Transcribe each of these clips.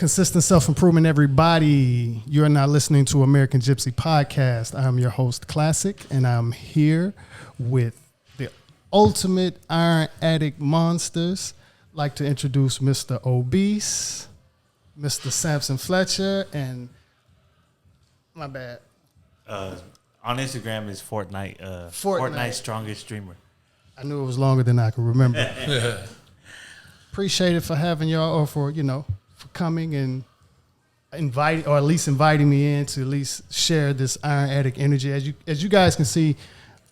Consistent self-improvement, everybody. You are now listening to American gypC Podcast. I'm your host, Klaccik, and I'm here with the ultimate Iron Addict monsters. I'd like to introduce Mr. Obese, Mr. Samson Fletcher, and my bad. On Instagram is Fortnite strongest streamer. I knew it was longer than I could remember. Appreciate it for having y'all, or for coming and inviting, or at least inviting me in to at least share this Iron Addict energy. As you guys can see,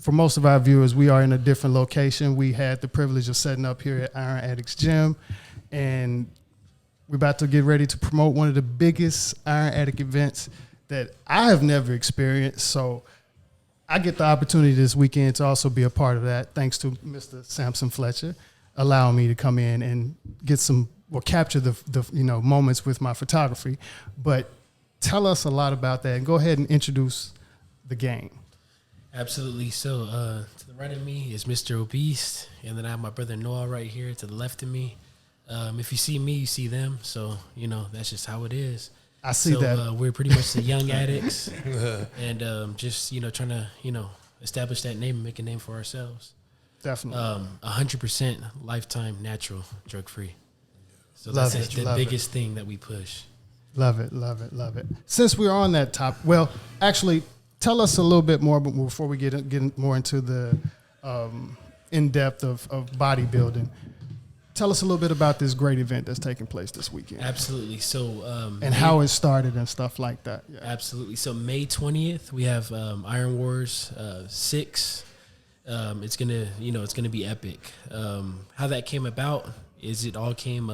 for most of our viewers, we are in a different location. We had the privilege of setting up here at Iron Addicts Gym, and we're about to get ready to promote one of the biggest Iron Addict events that I have never experienced. So I get the opportunity this weekend to also be a part of that, thanks to Mr. Samson Fletcher allowing me to come in and get some, or capture the moments with my photography. But tell us a lot about that, and go ahead and introduce the game. Absolutely. So to the right of me is Mr. Obese, and then I have my brother Noah right here to the left of me. If you see me, you see them. So, that's just how it is. I see that. We're pretty much the young addicts, and just, trying to, establish that name and make a name for ourselves. Definitely. 100% lifetime natural, drug-free. So Love that's it, the biggest thing that we push. Love it, love it, love it. Since we're on that topic, well, actually, tell us a little bit more before we get more into the in-depth of bodybuilding. Tell us a little bit about this great event that's taking place this weekend. Absolutely. So and how it started and stuff like that. Yeah. Absolutely. So May 20th, we have Iron Wars 6. It's gonna be epic. How that came about is it all came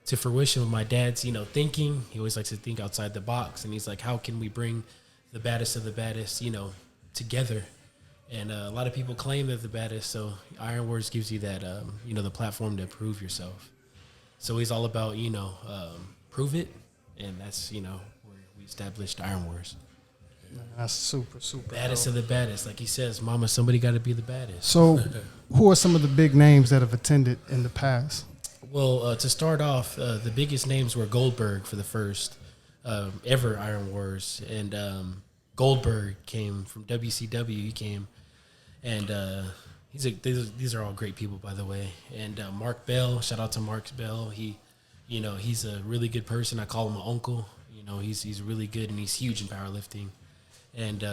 to fruition with my dad's thinking. He always likes to think outside the box, and he's like, how can we bring the baddest of the baddest together? And a lot of people claim they're the baddest, so Iron Wars gives you that the platform to prove yourself. So he's all about prove it, and that's where we established Iron Wars. That's super baddest of the baddest, like he says, mama, somebody got to be the baddest. So who are some of the big names that have attended in the past? Well, to start off, the biggest names were Goldberg for the first ever Iron Wars, and Goldberg came from WCW. He came, and these are all great people, by the way. And Mark Bell, shout out to Mark Bell. He's a really good person. I call him an uncle. He's really good, and he's huge in powerlifting. And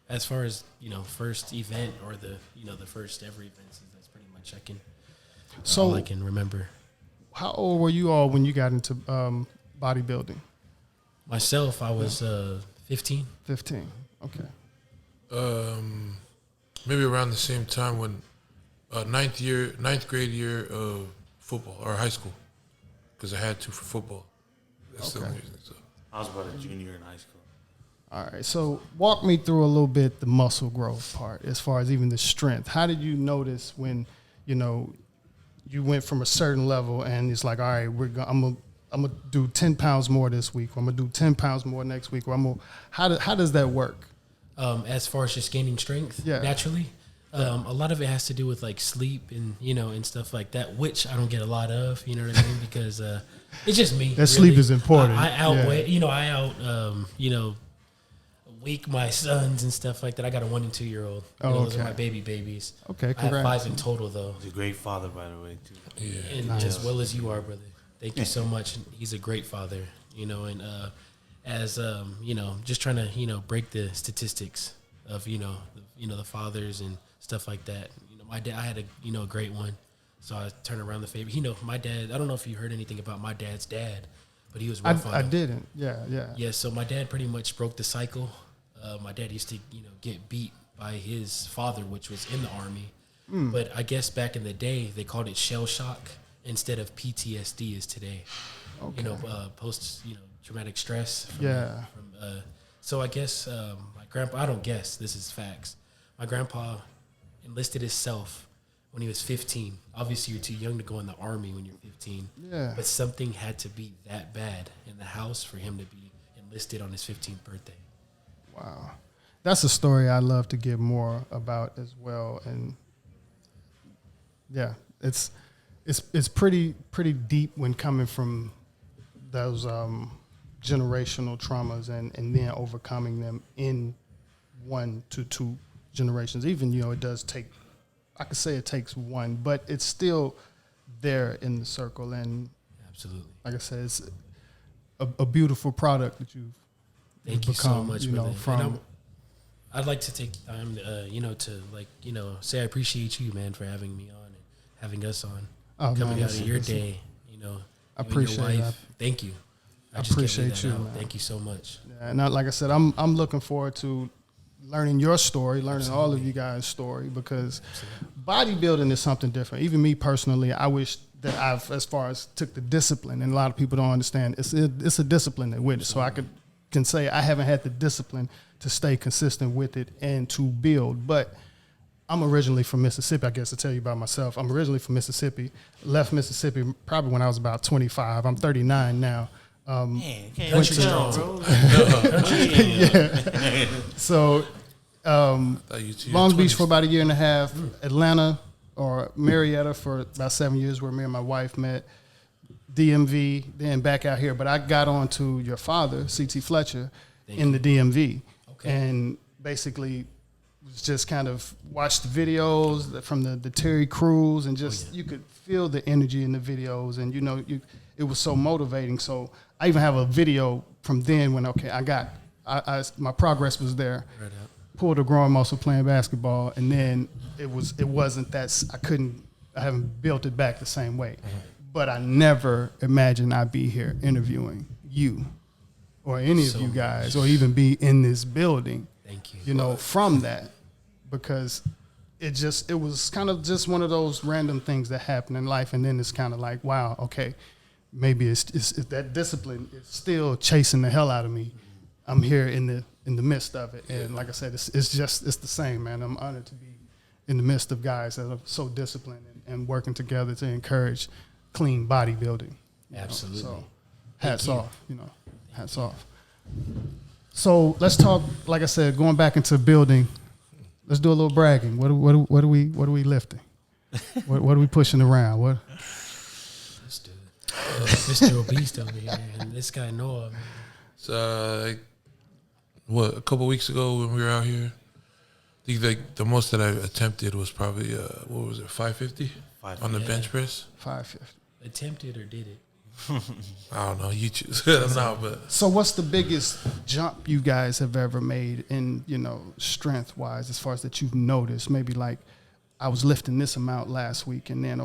as far as first event, or the first ever events, that's pretty much all I can remember. How old were you all when you got into bodybuilding? Myself, I was 15. 15. Okay. Maybe around the same time when ninth grade year of football, or high school, because I had to for football. That's the only reason. So I was about a junior in high school. All right, so walk me through a little bit the muscle growth part, as far as even the strength. How did you notice when, you went from a certain level and it's like, all right, I'm gonna do 10 pounds more this week, or I'm gonna do 10 pounds more next week, or how does that work? As far as just gaining strength, naturally, a lot of it has to do with like sleep and and stuff like that, which I don't get a lot of. You know what I mean? Because it's just me. That sleep is important. I outweigh. Week my sons and stuff like that. I got a 1 and 2 year old. Those are my babies. Okay, congrats. I have 5 in total though. He's a great father, by the way, too. Yeah, and as well as you are, brother. Thank you so much. He's a great father. And as just trying to break the statistics of the fathers and stuff like that. My dad, I had a great one, so I turned around the favor. My dad. I don't know if you heard anything about my dad's dad, but he was rough on him. I didn't. Yeah. So my dad pretty much broke the cycle. My dad used to, get beat by his father, which was in the Army. But I guess back in the day, they called it shell shock instead of PTSD as today. Okay. Post, traumatic stress. So I guess my grandpa, I don't guess, this is facts. My grandpa enlisted himself when he was 15. Obviously, you're too young to go in the Army when you're 15. Yeah. But something had to be that bad in the house for him to be enlisted on his 15th birthday. Wow. That's a story I'd love to get more about as well. And yeah, it's pretty deep when coming from those generational traumas and then overcoming them in 1 to 2 generations. Even, it does take, I could say it takes one, but it's still there in the circle. And absolutely, like I said, it's a beautiful product that you've Thank you so much, brother. from. I'd like to take the time, to say I appreciate you, man, for having me on and having us on, coming out of your day, I appreciate that. Thank you. I appreciate you, man. Thank you so much. Yeah, and like I said, I'm looking forward to learning your story, learning all of you guys' story, because bodybuilding is something different. Even me personally, I wish that I've, as far as took the discipline, and a lot of people don't understand, it's a discipline that with it. So I can say I haven't had the discipline to stay consistent with it and to build. But I'm originally from Mississippi, I guess, to tell you about myself. I'm originally from Mississippi, left Mississippi probably when I was about 25. I'm 39 now. Country strong, bro. Yeah. So Long Beach for about a year and a half, Atlanta or Marietta for about 7 years, where me and my wife met, DMV, then back out here. But I got on to your father, C.T Fletcher, in the DMV. Okay. And basically was just kind of watched the videos from the Terry Crews, and just you could feel the energy in the videos, and it was so motivating. So I even have a video from then when my progress was there. Right up. Pulled a growing muscle playing basketball, and then it wasn't that I haven't built it back the same way. Mm-hmm. But I never imagined I'd be here interviewing you or any of you guys, or even be in this building. Thank you. From that, because it was kind of just one of those random things that happen in life, and then it's kind of like, wow, okay, maybe it's that discipline is still chasing the hell out of me. I'm here in the midst of it, and like I said, it's the same, man. I'm honored to be in the midst of guys that are so disciplined and working together to encourage clean bodybuilding. Absolutely. So hats off. Hats off. So let's talk. Like I said, going back into building. Let's do a little bragging. What are we lifting? what are we pushing around? What? Let's do it. Mr. Obese over here, and this guy Noah. So, a couple weeks ago when we were out here, I think the most that I attempted was probably 550 on the bench press. 550. Attempted or did it? I don't know. You choose. No, but so what's the biggest jump you guys have ever made in strength wise, as far as that you've noticed? Maybe like I was lifting this amount last week, and then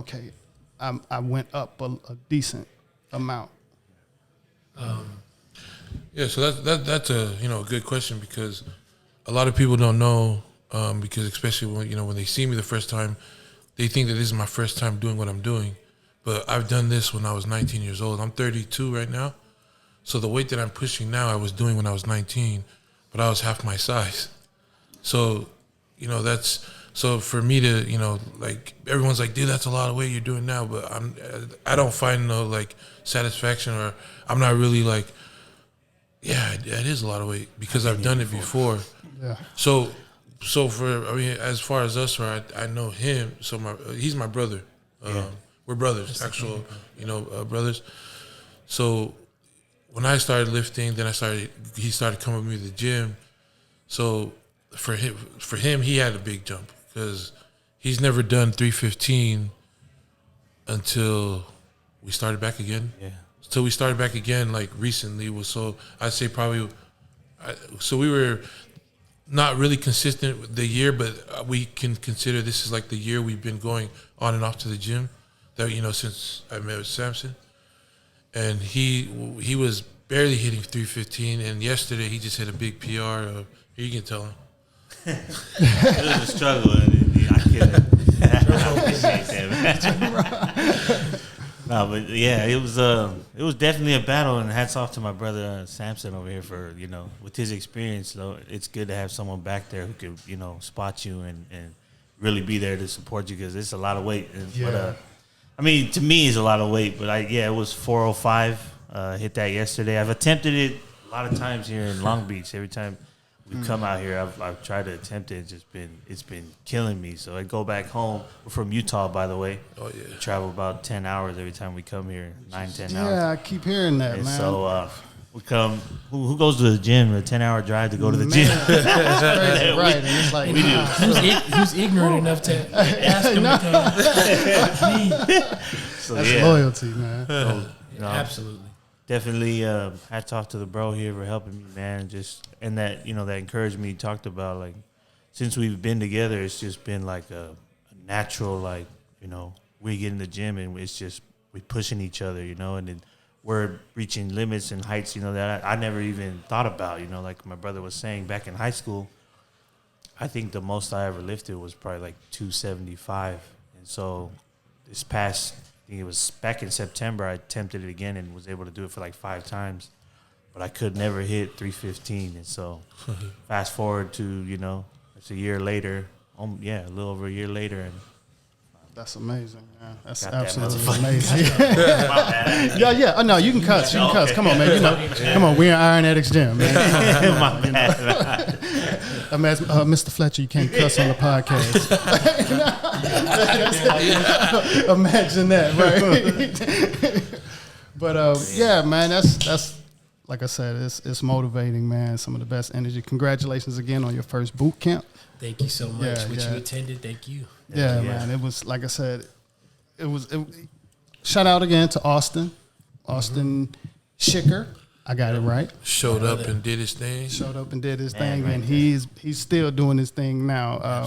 I went up a decent amount. Yeah, so that's a good question, because a lot of people don't know, because especially when they see me the first time, they think that this is my first time doing what I'm doing. But I've done this when I was 19 years old. I'm 32 right now. So the weight that I'm pushing now, I was doing when I was 19, but I was half my size. So, so for me to, everyone's like, dude, that's a lot of weight you're doing now. But I don't find no satisfaction, or I'm not really yeah, it is a lot of weight, because I've done it before. Yeah. So as far as us, right, I know him. So he's my brother. We're brothers, actual, brothers. So when I started lifting, then he started coming with me to the gym. So for him, he had a big jump, because he's never done 315 until we started back again. Yeah. So we started back again recently. I'd say probably, so we were not really consistent with the year, but we can consider this is the year we've been going on and off to the gym. That since I met with Samson, and he was barely hitting 315, and yesterday he just hit a big PR. You can tell him. It was a struggle. No, but yeah, it was definitely a battle, and hats off to my brother Samson over here for with his experience. Though it's good to have someone back there who could spot you and really be there to support you, because it's a lot of weight. But, to me, it's a lot of weight, but it was 405. Hit that yesterday. I've attempted it a lot of times here in Long Beach. Every time we come out here. I've tried to attempt it. It's been killing me. So I go back home. We're from Utah, by the way. Oh yeah. We travel about 10 hours every time we come here. 9-10 hours. Yeah, I keep hearing that, And man. so we come. Who goes to the gym? A 10-hour drive to go to the gym. That's crazy, right? And it's like, We do. Who's ignorant enough to ask him to come? So, that's yeah. loyalty, man. So, you know, Absolutely. definitely hats off to the bro here for helping me, man. Just and that that encouragement you talked about, like since we've been together, it's just been like a natural, like we get in the gym and it's just we pushing each other, and then we're reaching limits and heights, that I never even thought about, like my brother was saying back in high school. I think the most I ever lifted was probably like 275, and so this past. I think it was back in September, I attempted it again and was able to do it for like 5 times. But I could never hit 315. And so fast forward to, it's a year later. A little over a year later. And That's amazing, man. That's Got that absolutely motherfucker. amazing. my bad. Yeah. Oh, no, you can cuss. You can cuss. Come on, man. Come on. We're in Iron Addicts Gym, man. My bad. Mr. Fletcher, you can't cuss on the podcast. Imagine that, right? But yeah, man, that's like I said, it's motivating, man. Some of the best energy. Congratulations again on your first boot camp. Thank you so much. Yeah, Which yeah. you attended. Thank you. Yeah, man. It was like I said. Shout out again to Austin Schicker. I got it right. Showed up and did his thing. Showed up and did his Man, thing, right and there. he's still doing his thing now.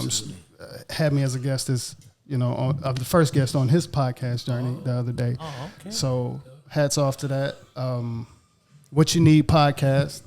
Had me as a guest the first guest on his podcast journey the other day. Oh, okay. So hats off to that. What You Need podcast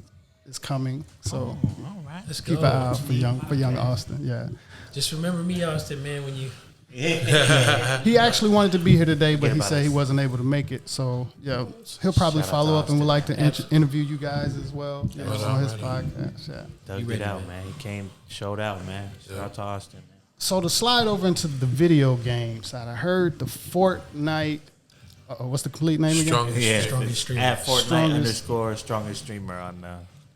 is coming. So All right. Let's keep go. an eye out for young Austin. Yeah. Just remember me, Austin, man, when you. He actually wanted to be here today, but Forget he about said us. he wasn't able to make it. So yeah, he'll probably Shout out follow to up and would like to Austin. interview you guys as well on his Alrighty. podcast. Yeah. Dug You it ready, out, man? man. He came, showed out, man. Shout out to Austin, man. So to slide over into the video game side, I heard the Fortnite. What's the complete name again? Strongest. Strongest streamer. At Fortnite Strongest- _, strongest streamer on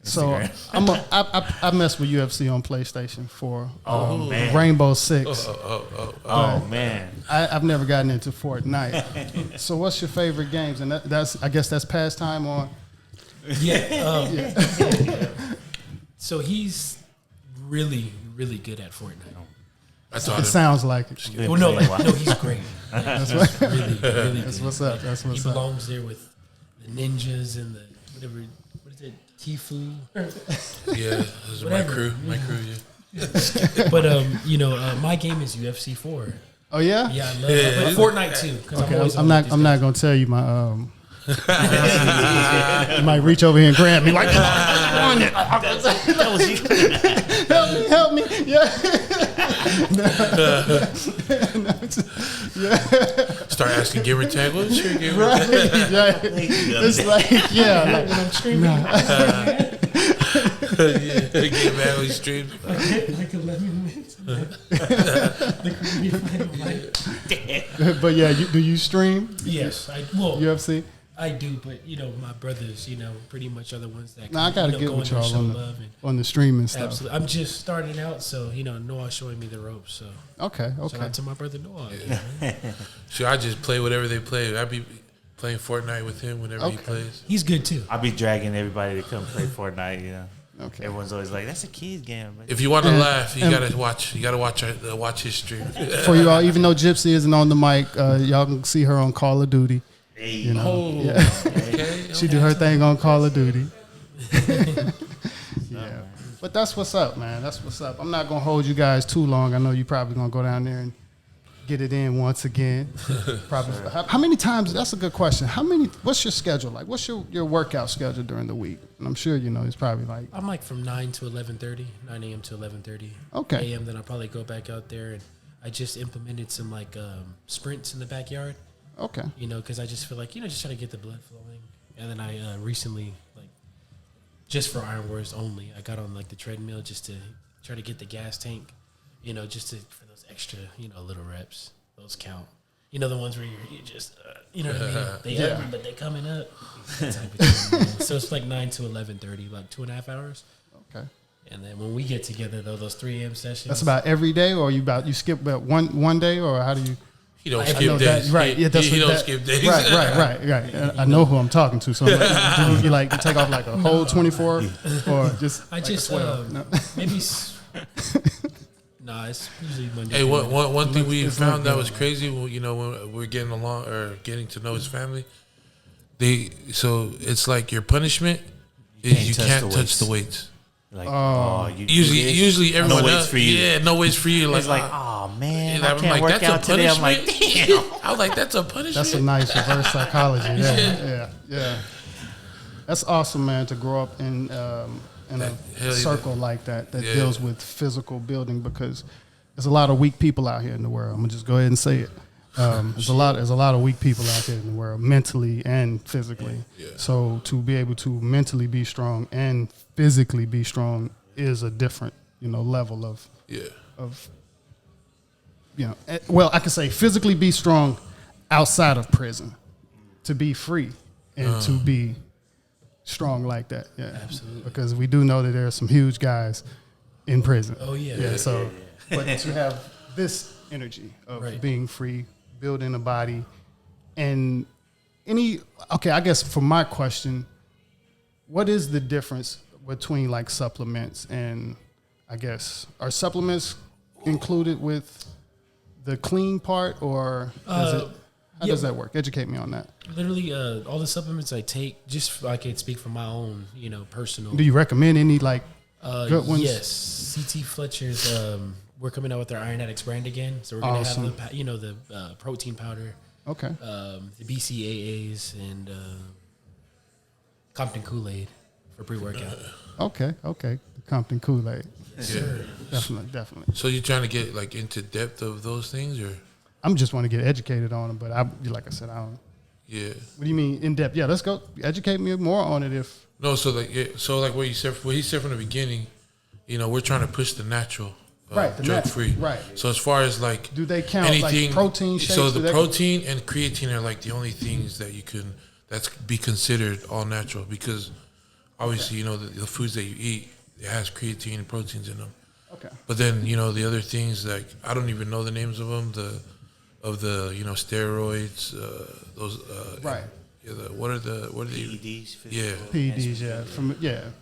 So Instagram. I mess with UFC on PlayStation 4. Oh, man. Rainbow Six. Oh, man. I've never gotten into Fortnite. So what's your favorite games? And I guess that's pastime on. Yeah. So he's really, really good at Fortnite. I taught It him. sounds like it. Been Well, no, playing a while. no, he's great. That's right. Really, really That's good. what's up. That's He what's up. belongs there with the ninjas and the whatever. What is it? Tifu. Yeah, this is my Whatever. crew. My crew, yeah. But my game is UFC 4. Oh yeah. Yeah, I love it. But Fortnite too. 'Cause Okay, always I'm on not. these I'm guys. not gonna tell you my. You might reach over here and grab me like, That was you. help me. Yeah. Start asking gamer tag. What's your gamer Right. tag? Yeah. It's like yeah. When I'm streaming, Yeah, get back on your stream. like 11 minutes. But yeah, do you stream Yes, UFC? I do, but my brothers, pretty much are the ones that. Nah, I gotta get go with in there, y'all show on love and on the streaming stuff. absolutely. I'm just starting out, so Noah's showing me the ropes. So Okay. shout out to my brother Noah. So I just play whatever they play. I be playing Fortnite with him whenever he Okay. plays. He's good too. I'll be dragging everybody to come play Fortnite, Okay. Everyone's always like, that's a kid's game. But If you want to And- laugh, you and- gotta watch. You gotta watch his stream. For you all, even though gypC isn't on the mic, y'all can see her on Call of Duty. hey, You know, Oh, yeah. okay. She do her thing on Call of Duty. Yeah, but that's what's up, man. That's what's up. I'm not gonna hold you guys too long. I know you probably gonna go down there and get it in once again. Probably. How many times? That's a good question. What's your schedule like? What's your workout schedule during the week? And I'm sure it's probably like. I'm like from 9 to 11:30, 9 a.m. to 11:30 Okay. a.m. Then I'll probably go back out there, and I just implemented some sprints in the backyard. Okay. Because I just feel like just try to get the blood flowing. And then I recently just for Iron Wars only, I got on the treadmill just to try to get the gas tank. Just for those extra little reps. Those count. The ones where you just what I mean. They Yeah. ugly, but they coming up. That type of thing, So it's like 9 to 11:30, like 2.5 hours. Okay. And then when we get together, though, those 3 a.m. sessions. That's about every day, or you skip about one day, or how do you? He don't I skip know days. Right, yeah, that's he what don't that, skip days. Right. I know who I'm talking to. So you like take off like a whole 24, or just I like just a 12? No. maybe. Nah, it's usually Monday. Hey, one thing we It's found that good. was crazy. When we're getting along or getting to know his family, so it's like your punishment is you can't touch the weights. Like, Usually everyone no weights else, for you. Yeah, no weights for you. It's like, oh man, and I I'm can't like, work that's out a today. I'm punishment. like, damn. I was like, that's a punishment. That's a nice reverse psychology. Yeah. That's awesome, man. To grow up in a circle like that deals with physical building, because there's a lot of weak people out here in the world. I'm gonna just go ahead and say it. There's a lot of weak people out there in the world, mentally and physically. Yeah. So to be able to mentally be strong and physically be strong is a different, level of well, I could say physically be strong outside of prison, to be free and to be strong like that. Yeah, Absolutely. Because we do know that there are some huge guys in prison. Oh yeah. Yeah. So, but to have this energy of being free, building a body, and I guess for my question, what is the difference between like supplements and, I guess, are supplements included with the clean part, or how does that work? Educate me on that. Literally, all the supplements I take, just I can speak from my own, personal. Do you recommend any like good ones? Yes, C.T Fletcher's. We're coming out with our Iron Addicts brand again, so we're gonna have the protein powder, Okay. the BCAAs, and Compton Kool-Aid for pre-workout. Okay. The Compton Kool-Aid. Sure. Definitely. So you're trying to get like into depth of those things, or? I'm just want to get educated on them, but like I said, I don't. Yeah. What do you mean in depth? Yeah, let's go. Educate me more on it. If No, so what he said from the beginning, we're trying to push the natural, the drug free. Right. So as far as like, do they count anything, like protein shakes? So the protein and creatine are like the only things that that's be considered all natural, because obviously the foods that you eat, it has creatine and proteins in them. Okay. But then the other things, like I don't even know the names of them. Steroids, those right. What are the PEDs? PEDs,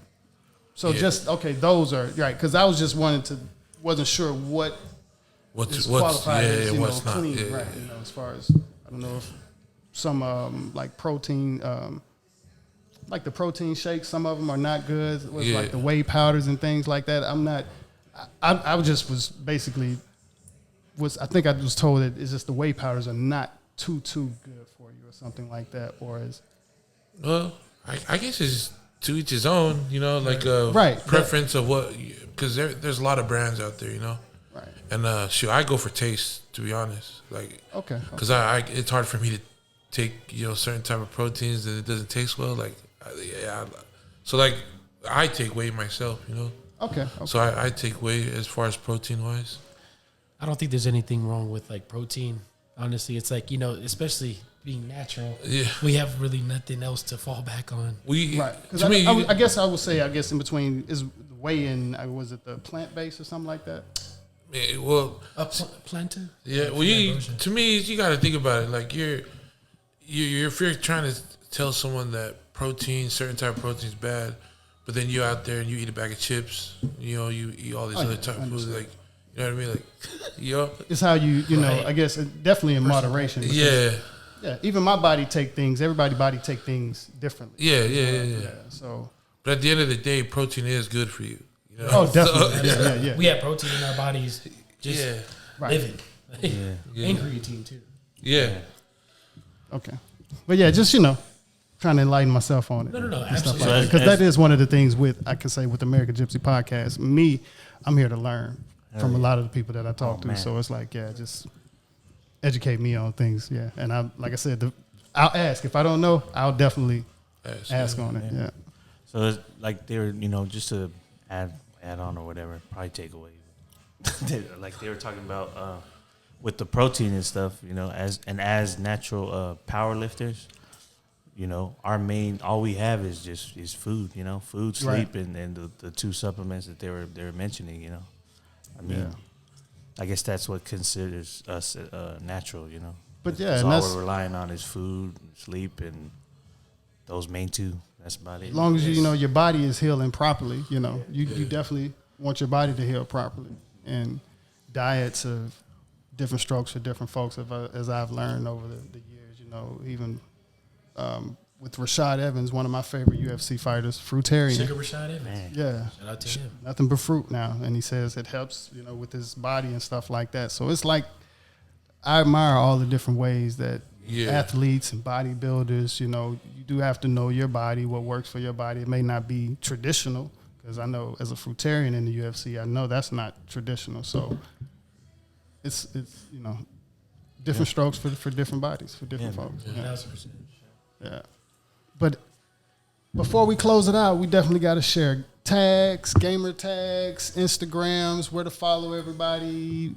So just those are right, because I was just wasn't sure what's qualified as what's not. clean, Yeah, right? yeah. As far as I don't know if some like protein, like the protein shakes, some of them are not good. With like the whey powders and things like that. I'm not. I was basically. I think I was told that it's just the whey powders are not too good for you or something like that, or is. Well, I guess it's to each his own, like preference of what, because there's a lot of brands out there, Right. And I go for taste, to be honest, like because Okay. it's hard for me to take certain type of proteins that it doesn't taste well, like so like I take whey myself, Okay. So I take whey as far as protein wise. I don't think there's anything wrong with like protein. Honestly, it's like especially being natural. Yeah. We have really nothing else to fall back on. Right. To me, I guess I would say in between is the whey and was it the plant based or something like that? Yeah, well, plantain. Yeah. Well, to me, you got to think about it. Like if you're trying to tell someone that certain type of protein is bad, but then you're out there and you eat a bag of chips, you eat all these other type of foods, like. You know what I mean? Like, It's how I guess definitely in moderation. Yeah. Yeah. Even my body everybody's body take things differently. Yeah. So. But at the end of the day, protein is good for you. Oh, definitely. Yeah. We have protein in our bodies just living. And creatine too. Yeah. Okay. But yeah, just, trying to enlighten myself on it. No, absolutely. Like because that is one of the things with American Gypsy Podcast. I'm here to learn from a lot of the people that I talk to. Man. So it's like, just educate me on things. Yeah. And like I said, I'll ask. If I don't know, I'll definitely ask on it. Yeah. So it's like they were, just to add on or whatever, probably take away. Like they were talking about with the protein and stuff, as natural power lifters, you know, all we have is food, you know, food, sleep, and the two supplements that they were mentioning, you know. I mean, I guess that's what considers us natural, you know. But yeah, and all we're relying on is food, sleep, and those main two. That's about it. As long as you know your body is healing properly, you know, you definitely want your body to heal properly. And diets of different strokes for different folks, as I've learned over the years, you know, even with Rashad Evans, one of my favorite UFC fighters, fruitarian. Sugar Rashad Evans. Yeah. Shout out to him. Nothing but fruit now. And he says it helps, you know, with his body and stuff like that. So it's like, I admire all the different ways that athletes and bodybuilders, you know, you do have to know your body, what works for your body. It may not be traditional, because I know as a fruitarian in the UFC, I know that's not traditional. So it's you know, different strokes for different bodies, for different folks. Yeah. 1,000%. Yeah. But before we close it out, we definitely got to share tags, gamer tags, Instagrams, where to follow everybody.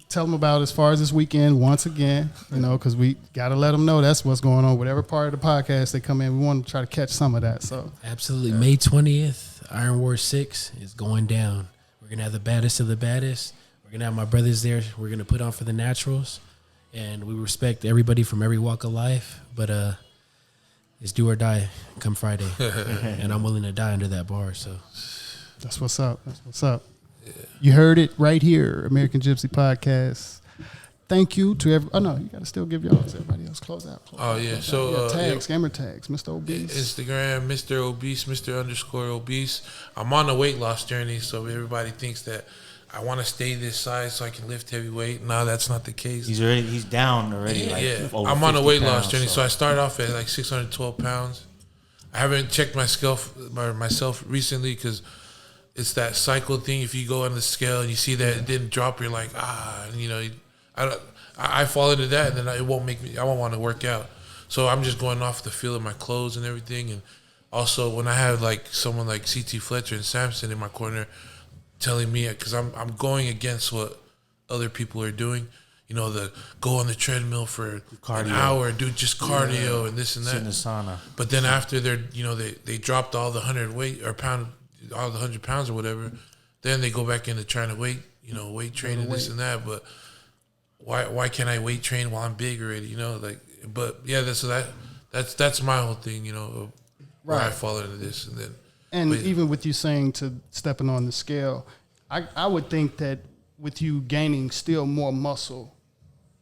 Tell them about as far as this weekend once again, you know, because we got to let them know that's what's going on. Whatever part of the podcast they come in, we want to try to catch some of that. So absolutely. May 20th, Iron Wars 6 is going down. We're going to have the baddest of the baddest. We're going to have my brothers there. We're going to put on for the naturals. And we respect everybody from every walk of life. But it's do or die come Friday. And I'm willing to die under that bar. So that's what's up. That's what's up. You heard it right here, American Gypsy Podcast. Thank you to every. Oh no, you got to still give everybody else close out. So tags, gamer tags, Mr. Obese, Instagram, Mr. Obese, Mr._Obese. I'm on a weight loss journey, so everybody thinks that I want to stay this size so I can lift heavy weight. No, that's not the case. He's down already. I'm on a weight loss journey, so I started off at like 612 pounds. I haven't checked myself recently because it's that cycle thing. If you go on the scale and you see that it didn't drop, you're like, and you know, I fall into that, and then it won't make me. I won't want to work out. So I'm just going off the feel of my clothes and everything. And also when I have like someone like C.T Fletcher and Samson in my corner, telling me, because I'm going against what other people are doing. You know, go on the treadmill for an hour, do just cardio and this and that. Sit in the sauna. But then after they dropped all the 100 pounds or whatever, then they go back into trying to weight train and this and that. But why can't I weight train while I'm big already? You know, like, but yeah, that's my whole thing. You know, where I fall into this and then. And even with you saying to stepping on the scale, I would think that with you gaining still more muscle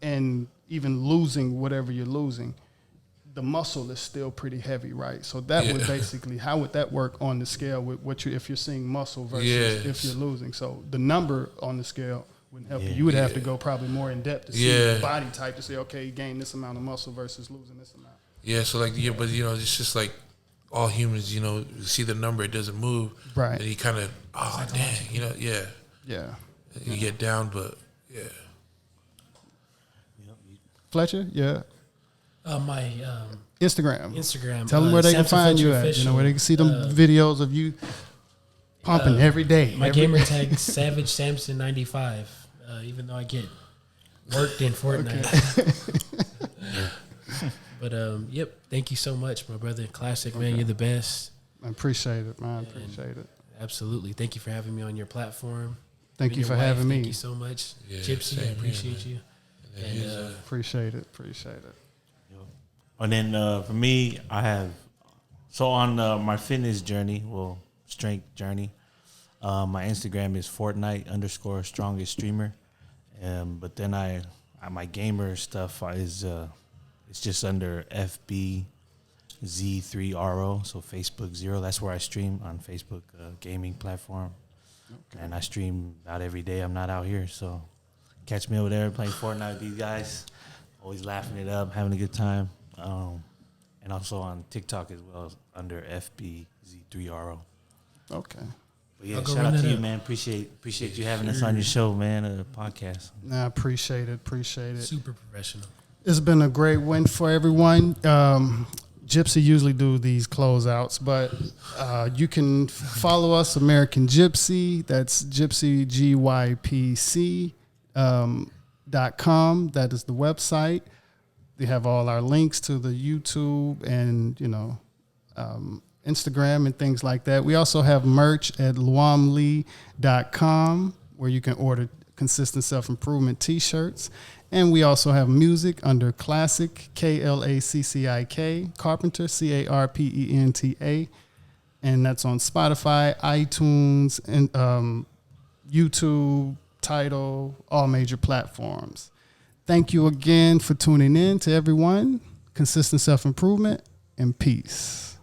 and even losing whatever you're losing, the muscle is still pretty heavy, right? So that would basically, how would that work on the scale with if you're seeing muscle versus if you're losing? So the number on the scale wouldn't help you. You would have to go probably more in depth to see your body type to say, okay, you gain this amount of muscle versus losing this amount. Yeah, so like, but you know, it's just like all humans, you know, you see the number, it doesn't move. Right. And you kind of, dang, you know, Yeah. You get down, but Fletcher, my Instagram. Tell them where they can Samson find Fletcher you at. official. You know, where they can see them videos of you pumping every day. My gamer tag Savage Samson 95. Even though I get worked in Fortnite. But yep. Thank you so much, my brother. Klaccik, man. You're the best. I appreciate it, man. Appreciate it. Absolutely. Thank you for having me on your platform. Thank you for having me. Thank you so much, gypC. I appreciate you. And appreciate it. And then for me, I have on my fitness journey, strength journey. My Instagram is Fortnite_strongest streamer. But then my gamer stuff is it's just under FBZ3RO, so Facebook 0. That's where I stream on Facebook gaming platform. Okay. And I stream about every day. I'm not out here, so catch me over there playing Fortnite with these guys. Always laughing it up, having a good time. And also on TikTok as well, under FBZ3RO. Okay. But yeah, shout out to you, man. Appreciate you having us on your show, man, podcast. Nah, I appreciate it. Super professional. It's been a great win for everyone. gypC usually do these closeouts, but you can follow us, American gypC. That's gypC, gypC.com. That is the website. They have all our links to the YouTube and, Instagram and things like that. We also have merch at luamlee.com where you can order Consistent Self-Improvement t-shirts. And we also have music under Klaccik, Klaccik, Carpenter, Carpenta. And that's on Spotify, iTunes, and YouTube, Tidal, all major platforms. Thank you again for tuning in to everyone. Consistent self-improvement and peace.